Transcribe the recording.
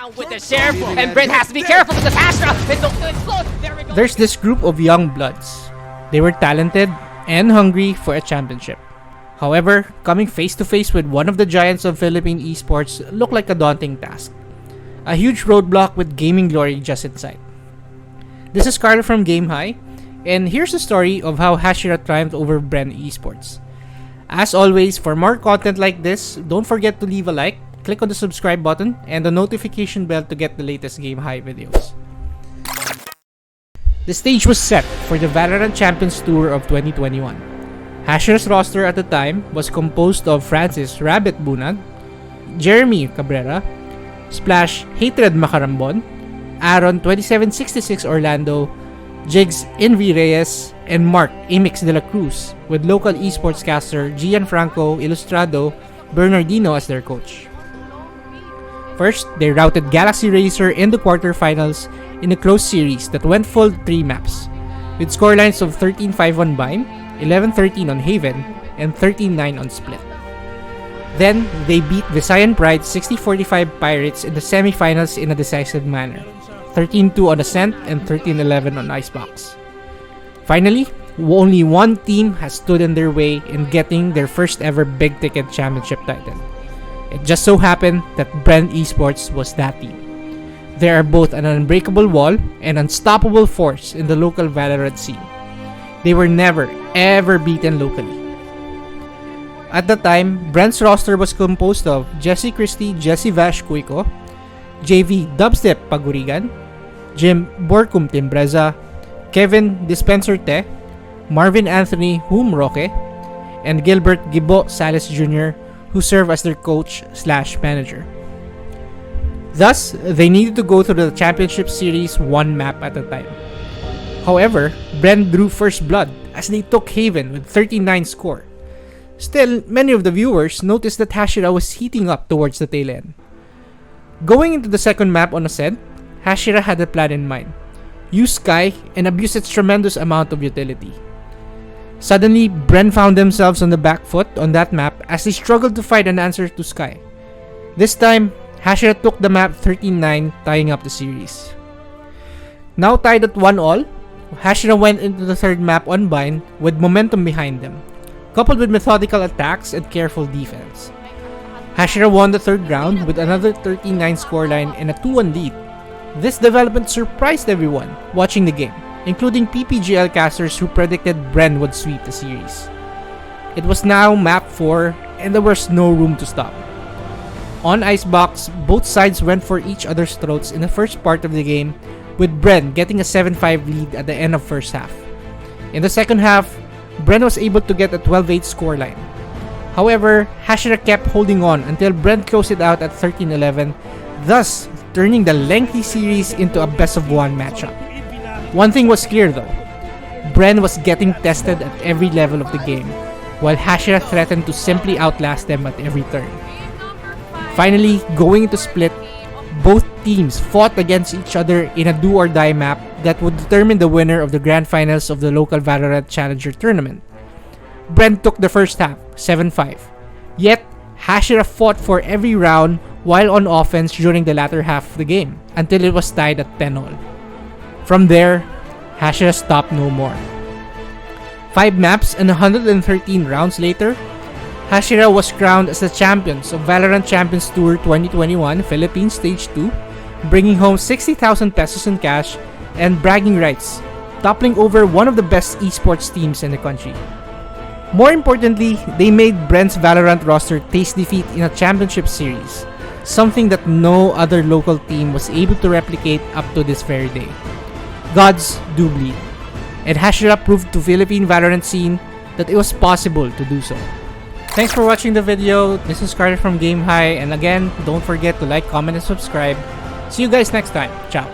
Down with the sheriff, and Bren has to be careful because Hashira is going to explode. There we go. There's this group of young bloods. They were talented and hungry for a championship. However, coming face to face with one of the giants of Philippine esports looked like a daunting task. A huge roadblock with gaming glory just in sight. This is Carlo from Game High, and here's the story of how Hashira triumphed over Bren Esports. As always, for more content like this, don't forget to leave a like, click on the subscribe button, and the notification bell to get the latest Game High videos. The stage was set for the Valorant Champions Tour of 2021. Hashira's roster at the time was composed of Francis Rabbit Bunag, Jeremy Cabrera, Splash Hatred Macarambon, Aaron 2766 Orlando, Jigs Envy Reyes, and Mark Amix de la Cruz, with local esports caster Gianfranco Ilustrado Bernardino as their coach. First, they routed Galaxy Racer in the quarterfinals in a close series that went full 3 maps, with scorelines of 13-5 on Bime, 11-13 on Haven, and 13-9 on Split. Then, they beat Visayan Pride 60-45 Pirates in the semifinals in a decisive manner, 13-2 on Ascent and 13-11 on Icebox. Finally, only one team has stood in their way in getting their first ever big ticket championship title. It just so happened that Bren Esports was that team. They are both an unbreakable wall and unstoppable force in the local Valorant scene. They were never ever beaten locally. At the time, Bren's roster was composed of Jesse Christie, Jesse Vash Cuico, JV Dubstep Pagurigan, Jim Borcum Timbreza, Kevin Dispenser Te, Marvin Anthony Hum Roque, and Gilbert Gibo Salas Jr., who serve as their coach/manager. Thus, they needed to go through the championship series one map at a time. However, Bren drew first blood as they took Haven with 39 score. Still, many of the viewers noticed that Hashira was heating up towards the tail end. Going into the second map on Ascent, Hashira had a plan in mind: use Sky and abuse its tremendous amount of utility. Suddenly, Bren found themselves on the back foot on that map as they struggled to find an answer to Sky. This time, Hashira took the map 13-9, tying up the series. Now tied at 1-all, Hashira went into the third map on Bind with momentum behind them, coupled with methodical attacks and careful defense. Hashira won the third round with another 13-9 scoreline and a 2-1 lead. This development surprised everyone watching the game, including PPGL casters who predicted Bren would sweep the series. It was now map 4 and there was no room to stop. On Icebox, both sides went for each other's throats in the first part of the game, with Bren getting a 7-5 lead at the end of first half. In the second half, Bren was able to get a 12-8 scoreline. However, Hashira kept holding on until Bren closed it out at 13-11, thus turning the lengthy series into a best-of-1 matchup. One thing was clear though: Bren was getting tested at every level of the game, while Hashira threatened to simply outlast them at every turn. Finally, going into Split, both teams fought against each other in a do-or-die map that would determine the winner of the grand finals of the local Valorant Challenger tournament. Bren took the first half, 7-5. Yet, Hashira fought for every round while on offense during the latter half of the game, until it was tied at 10-all. From there, Hashira stopped no more. 5 maps and 113 rounds later, Hashira was crowned as the champions of Valorant Champions Tour 2021 Philippines Stage 2, bringing home 60,000 pesos in cash and bragging rights, toppling over one of the best esports teams in the country. More importantly, they made Bren's Valorant roster taste defeat in a championship series, something that no other local team was able to replicate up to this very day. Gods do bleed, and Hashira proved to Philippine Valorant scene that it was possible to do so. Thanks for watching the video. This is Carter from Game High, and again, don't forget to like, comment, and subscribe. See you guys next time. Ciao.